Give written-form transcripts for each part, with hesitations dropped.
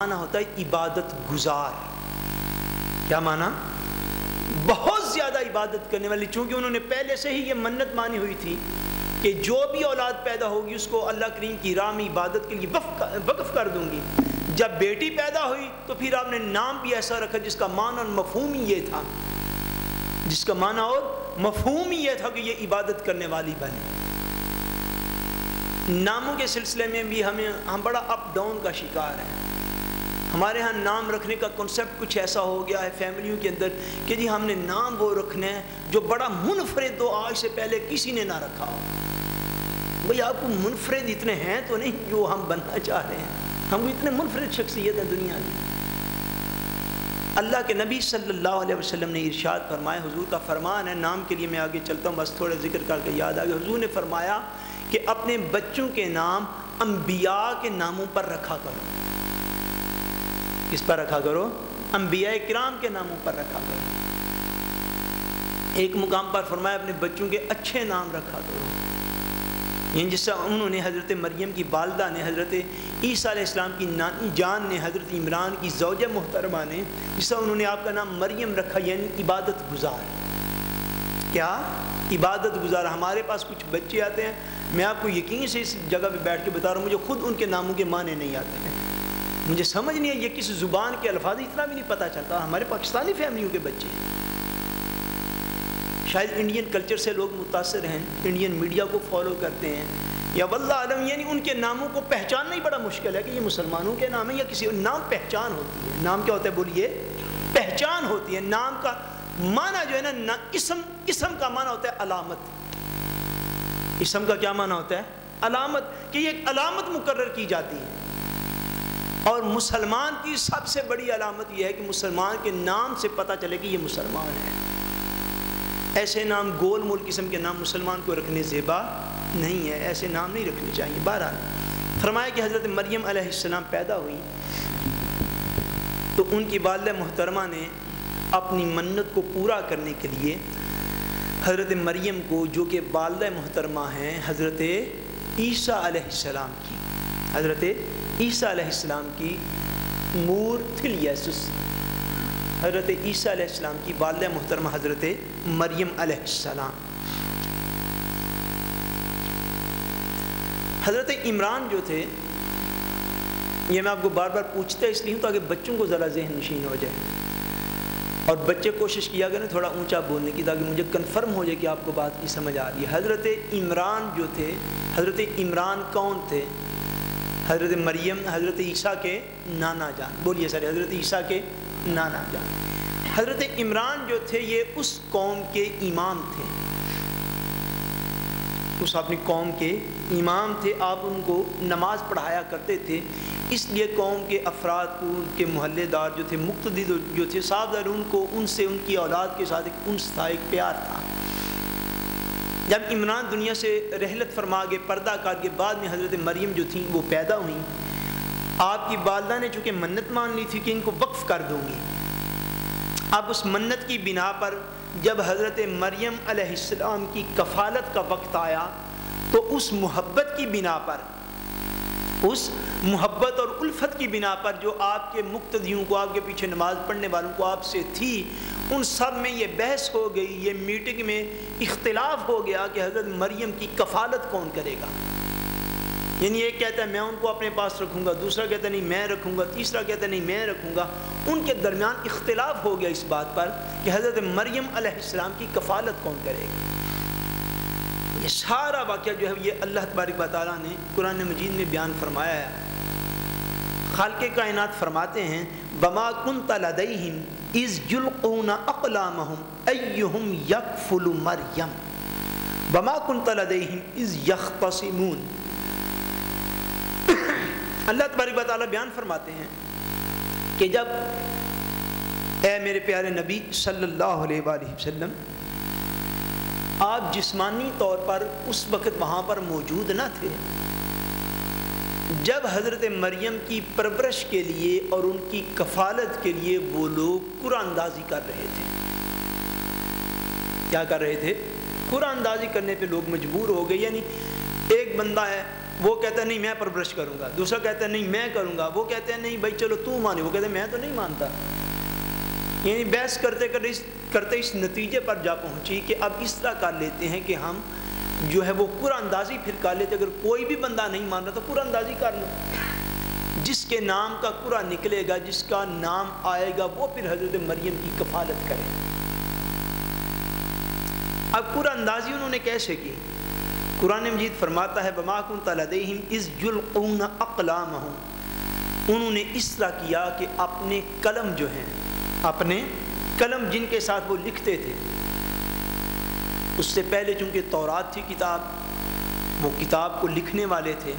معنی ہوتا ہے عبادت گزار. کیا معنی؟ بہت زیادہ عبادت کرنے والی. چونکہ انہوں نے پہلے سے ہی یہ منت مانی ہوئی تھی کہ جو بھی اولاد پیدا ہوگی اس کو اللہ کریم کی راہ میں عبادت کے لیے وقف کر دوں گی. جب بیٹی پیدا ہوئی تو پھر آپ نے نام بھی ایسا رکھا جس کا معنی اور مفہوم ہی یہ تھا، جس کا معنی اور مفہوم ہی یہ تھا کہ یہ عبادت کرنے والی بنے. ناموں کے سلسلے میں بھی ہم بڑا اپ ڈاؤن کا شکار ہیں. ہمارے ہاں نام رکھنے کا کنسیپٹ کچھ ایسا ہو گیا ہے فیملیوں کے اندر کہ جی ہم نے نام وہ رکھنا ہے جو بڑا منفرد ہو، آج سے پہلے کسی نے نہ رکھا ہو. بھئی آپ کو منفرد اتنے ہیں تو نہیں جو ہم بننا چاہ رہے ہیں. ہم کو اتنے منفرد شخصیت ہیں دنیا میں. اللہ کے نبی صلی اللہ علیہ وسلم نے ارشاد فرمایا، حضور کا فرمان ہے، نام کے لیے میں آگے چلتا ہوں بس تھوڑا ذکر کر کے یاد آ گیا. حضور نے فرمایا کہ اپنے بچوں کے نام انبیاء کے ناموں پر رکھا کرو. کس پر رکھا کرو؟ انبیاء کرام کے ناموں پر رکھا کرو. ایک مقام پر فرمایا اپنے بچوں کے اچھے نام رکھا کرو. یعنی جس طرح انہوں نے حضرت مریم کی والدہ نے، حضرت عیسیٰ علیہ السلام کی نانی جان نے، حضرت عمران کی زوجہ محترمہ نے، جس طرح انہوں نے آپ کا نام مریم رکھا، یعنی عبادت گزار. کیا؟ عبادت گزار. ہمارے پاس کچھ بچے آتے ہیں، میں آپ کو یقین سے اس جگہ پہ بیٹھ کے بتا رہا ہوں، مجھے خود ان کے ناموں کے معنی نہیں آتے ہیں. مجھے سمجھ نہیں ہے یہ کس زبان کے الفاظ، اتنا بھی نہیں پتہ چلتا. ہمارے پاکستانی فیملیوں کے بچے ہیں. شاید انڈین کلچر سے لوگ متاثر ہیں، انڈین میڈیا کو فالو کرتے ہیں، یا واللہ عالم، یعنی ان کے ناموں کو پہچاننا ہی بڑا مشکل ہے کہ یہ مسلمانوں کے نام ہیں یا کسی نام. پہچان ہوتی ہے. نام کیا ہوتا ہے بولیے؟ پہچان ہوتی ہے. نام کا معنی جو ہے نا، اسم کا معنی ہوتا ہے علامت. اسم کا کیا معنی ہوتا ہے؟ علامت. کہ یہ ایک علامت مقرر کی جاتی ہے. اور مسلمان کی سب سے بڑی علامت یہ ہے کہ مسلمان کے نام سے پتہ چلے کہ یہ مسلمان ہے. ایسے نام گول مول قسم کے نام مسلمان کو رکھنے زیبا نہیں ہے، ایسے نام نہیں رکھنے چاہیے. بہرحال فرمایا کہ حضرت مریم علیہ السلام پیدا ہوئی تو ان کی والدہ محترمہ نے اپنی منت کو پورا کرنے کے لیے حضرت مریم کو، جو کہ والدہ محترمہ ہیں حضرت عیسیٰ علیہ السلام کی، حضرت عیسیٰ علیہ السلام کی مور تھلیسس، حضرت عیسیٰ علیہ السلام کی والدہ محترمہ حضرت مریم علیہ السلام. حضرت عمران جو تھے، یہ میں آپ کو بار بار پوچھتا اس لیے ہوں تاکہ بچوں کو ذرا ذہن نشین ہو جائے، اور بچے کوشش کیا کریں تھوڑا اونچا بولنے کی تاکہ مجھے کنفرم ہو جائے کہ آپ کو بات کی سمجھ آ رہی ہے. حضرت عمران جو تھے، حضرت عمران کون تھے؟ حضرت مریم حضرت عیسیٰ کے نانا جان. بولیے سر، حضرت عیسیٰ کے نانا جان. حضرت عمران جو تھے یہ اس قوم کے امام تھے، اس اپنی قوم کے امام تھے. آپ ان کو نماز پڑھایا کرتے تھے، اس لیے قوم کے افراد کو، ان کے محلے دار جو تھے، مقتدی جو تھے، صاحبدار، ان کو ان سے ان کی اولاد کے ساتھ ایک انس تھا، ایک پیار تھا. جب عمران دنیا سے رحلت فرما کے پردہ کر کے بعد میں حضرت مریم جو تھیں وہ پیدا ہوئیں، آپ کی والدہ نے چونکہ منت مان لی تھی کہ ان کو وقف کر دوں گی. اب اس منت کی بنا پر جب حضرت مریم علیہ السلام کی کفالت کا وقت آیا تو اس محبت کی بنا پر، اس محبت اور الفت کی بنا پر جو آپ کے مقتدیوں کو، آپ کے پیچھے نماز پڑھنے والوں کو آپ سے تھی، ان سب میں یہ بحث ہو گئی، یہ میٹنگ میں اختلاف ہو گیا کہ حضرت مریم کی کفالت کون کرے گا. یعنی ایک کہتا ہے میں ان کو اپنے پاس رکھوں گا، دوسرا کہتا ہے نہیں میں رکھوں گا، تیسرا کہتا ہے نہیں میں رکھوں گا. ان کے درمیان اختلاف ہو گیا اس بات پر کہ حضرت مریم علیہ السلام کی کفالت کون کرے گا. یہ سارا واقعہ جو ہے یہ اللہ تبارک و تعالیٰ نے قرآن مجید میں بیان فرمایا ہے. خالق کائنات فرماتے ہیں بما کنت لدیہم اذ یلقون اقلامہم ایہم یکفل مریم بما کنت لدیہم اذ یختصمون. اللہ تبارک و تعالیٰ بیان فرماتے ہیں کہ جب اے میرے پیارے نبی صلی اللہ علیہ وآلہ وسلم آپ جسمانی طور پر اس وقت وہاں پر موجود نہ تھے، جب حضرت مریم کی پرورش کے لیے اور ان کی کفالت کے لیے وہ لوگ قرآن اندازی کر رہے تھے. کیا کر رہے تھے؟ قرآن اندازی کرنے پہ لوگ مجبور ہو گئے. یعنی ایک بندہ ہے وہ کہتا ہے نہیں میں پرورش کروں گا، دوسرا کہتا ہے نہیں میں کروں گا، وہ کہتے ہیں نہیں بھائی چلو تو مانے، وہ کہتے ہیں میں تو نہیں مانتا. یعنی بحث کرتے کرتے اس نتیجے پر جا پہنچی کہ اب اس طرح کر لیتے ہیں کہ ہم جو ہے وہ قرآن اندازی پھر کر لیتے، اگر کوئی بھی بندہ نہیں مان رہا تو قرآن اندازی کر لو، جس کے نام کا قرآن نکلے گا، جس کا نام آئے گا، وہ پھر حضرت مریم کی کفالت کرے. اب قرآن اندازی انہوں نے کیسے کی؟ قرآن مجید فرماتا ہے وَمَا كُنْتَ لَدَيْهِمْ إِذْ يُلْقُونَ أَقْلَامَهُمْ. انہوں نے اس طرح کیا کہ اپنے قلم جو ہیں، اپنے قلم جن کے ساتھ وہ لکھتے تھے، اس سے پہلے چونکہ تورات تھی کتاب، وہ کتاب کو لکھنے والے تھے،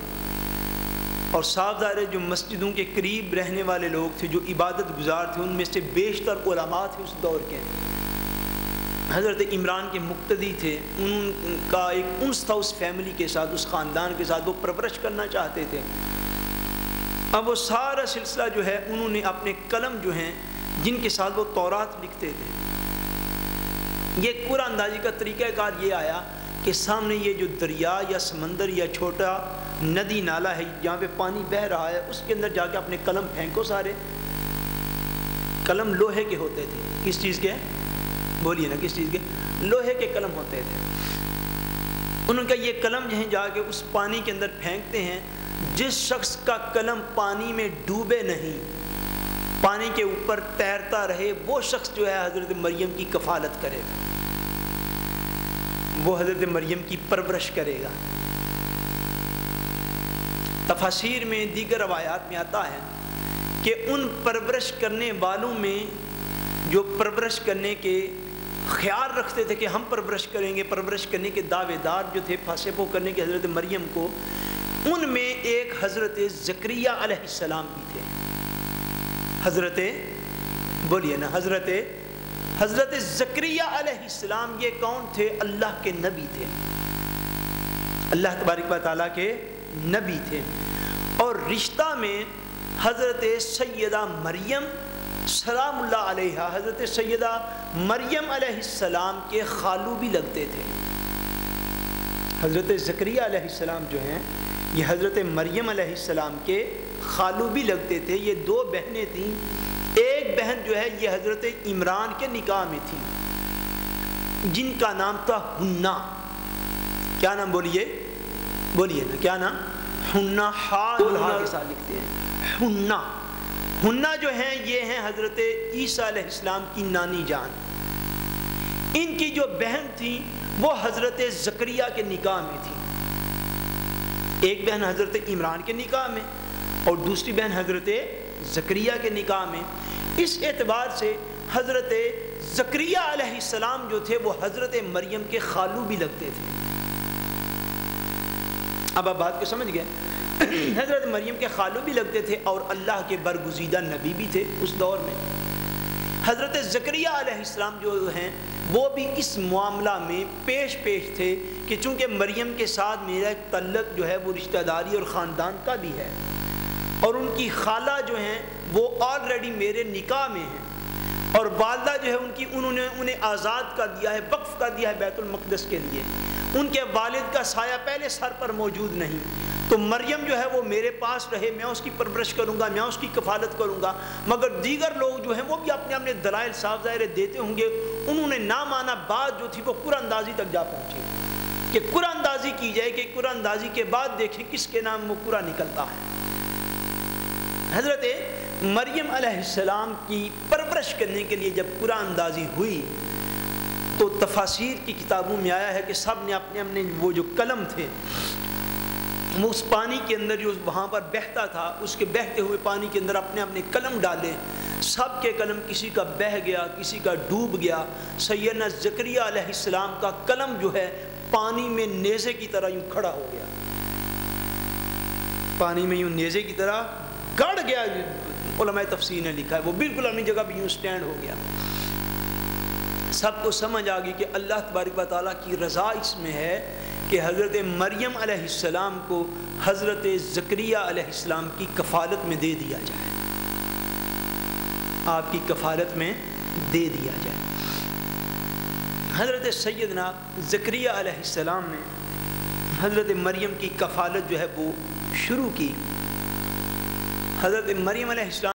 اور صاف ظاہر ہے جو مسجدوں کے قریب رہنے والے لوگ تھے، جو عبادت گزار تھے، ان میں سے بیشتر علماء تھے اس دور کے. حضرت عمران کے مقتدی تھے، ان کا ایک انس تھا اس فیملی کے ساتھ، اس خاندان کے ساتھ، وہ پرورش کرنا چاہتے تھے. اب وہ سارا سلسلہ جو ہے انہوں نے اپنے قلم جو ہیں جن کے ساتھ وہ تورات لکھتے تھے، یہ قرآن اندازی کا طریقہ کار یہ آیا کہ سامنے یہ جو دریا یا سمندر یا چھوٹا ندی نالا ہے جہاں پہ پانی بہہ رہا ہے، اس کے اندر جا کے اپنے قلم پھینکو. سارے قلم لوہے کے ہوتے تھے. کس چیز کے؟ بولیے نا کس چیز کے؟ لوہے کے قلم ہوتے تھے. انہوں نے کہا یہ قلم جو ہیں جا کے اس پانی کے اندر پھینکتے ہیں، جس شخص کا قلم پانی میں ڈوبے نہیں، پانی کے اوپر تیرتا رہے، وہ شخص جو ہے حضرت مریم کی کفالت کرے گا، وہ حضرت مریم کی پرورش کرے گا. تفاسیر میں دیگر روایات میں آتا ہے کہ ان پرورش کرنے والوں میں جو پرورش کرنے کے خیال رکھتے تھے کہ ہم پرورش کریں گے، پرورش کرنے کے دعوے دار جو تھے فاسبو کرنے کے حضرت مریم کو، ان میں ایک حضرت زکریا علیہ السلام بھی تھے. حضرت بولیے نا حضرت زکریا علیہ السلام یہ کون تھے؟ اللہ کے نبی تھے، اللہ تبارک و تعالیٰ کے نبی تھے. اور رشتہ میں حضرت سیدہ مریم سلام اللہ علیہا، حضرت سیدہ مریم علیہ السلام کے خالو بھی لگتے تھے. حضرت زکریا علیہ السلام جو ہیں یہ حضرت مریم علیہ السلام کے خالو بھی لگتے تھے. یہ دو بہنیں تھیں. ایک بہن جو ہے یہ حضرت عمران کے نکاح میں تھی، جن کا نام تھا حنا. کیا نام؟ بولیے نا کیا نام؟ حنا. کے ساتھ لکھتے ہیں حنا. حنا جو ہیں یہ ہیں حضرت عیسیٰ علیہ السلام کی نانی جان. ان کی جو بہن تھی وہ حضرت زکریا کے نکاح میں تھی. ایک بہن حضرت عمران کے نکاح میں اور دوسری بہن حضرت زکریا کے نکاح میں. اس اعتبار سے حضرت زکریا علیہ السلام جو تھے وہ حضرت مریم کے خالو بھی لگتے تھے. اب آپ بات کو سمجھ گئے؟ حضرت مریم کے خالو بھی لگتے تھے اور اللہ کے برگزیدہ نبی بھی تھے اس دور میں. حضرت زکریا علیہ السلام جو ہیں وہ بھی اس معاملہ میں پیش تھے کہ چونکہ مریم کے ساتھ میرا ایک تعلق جو ہے وہ رشتہ داری اور خاندان کا بھی ہے، اور ان کی خالہ جو ہیں وہ آلریڈی میرے نکاح میں ہیں، اور والدہ جو ہے انہوں نے انہیں آزاد کر دیا ہے، وقف کر دیا ہے بیت المقدس کے لیے. ان کے والد کا سایہ پہلے سر پر موجود نہیں، تو مریم جو ہے وہ میرے پاس رہے، میں اس کی پرورش کروں گا، میں اس کی کفالت کروں گا. مگر دیگر لوگ جو ہیں وہ بھی اپنے اپنے دلائل صاف ظاہر دیتے ہوں گے. انہوں نے نہ مانا. بات جو تھی وہ قرآن اندازی تک جا پہنچی کہ قرآن اندازی کی جائے کہ قرآن اندازی کے بعد دیکھیں کس کے نام وہ قرآن نکلتا ہے. حضرت مریم علیہ السلام کی پرورش کرنے کے لیے جب قرآن اندازی ہوئی تو تفاسیر کی کتابوں میں آیا ہے کہ سب نے اپنے اپنے وہ جو قلم تھے وہ اس پانی کے اندر جو وہاں پر بہتا تھا اس کے بہتے ہوئے پانی کے اندر اپنے اپنے قلم ڈالے. سب کے قلم کسی کا بہہ گیا، کسی کا ڈوب گیا. سیدنا زکریا علیہ السلام کا قلم جو ہے پانی میں نیزے کی طرح یوں کھڑا ہو گیا، پانی میں یوں نیزے کی طرح گڑ گیا. علماء تفسیر نے لکھا ہے وہ بالکل اپنی جگہ بھی یوں سٹینڈ ہو گیا. سب کو سمجھ آ گئی کہ اللہ تبارک و تعالیٰ کی رضا اس میں ہے کہ حضرت مریم علیہ السلام کو حضرت زکریا علیہ السلام کی کفالت میں دے دیا جائے، آپ کی کفالت میں دے دیا جائے. حضرت سیدنا زکریا علیہ السلام نے حضرت مریم کی کفالت جو ہے وہ شروع کی۔ حضرت مریم علیہ السلام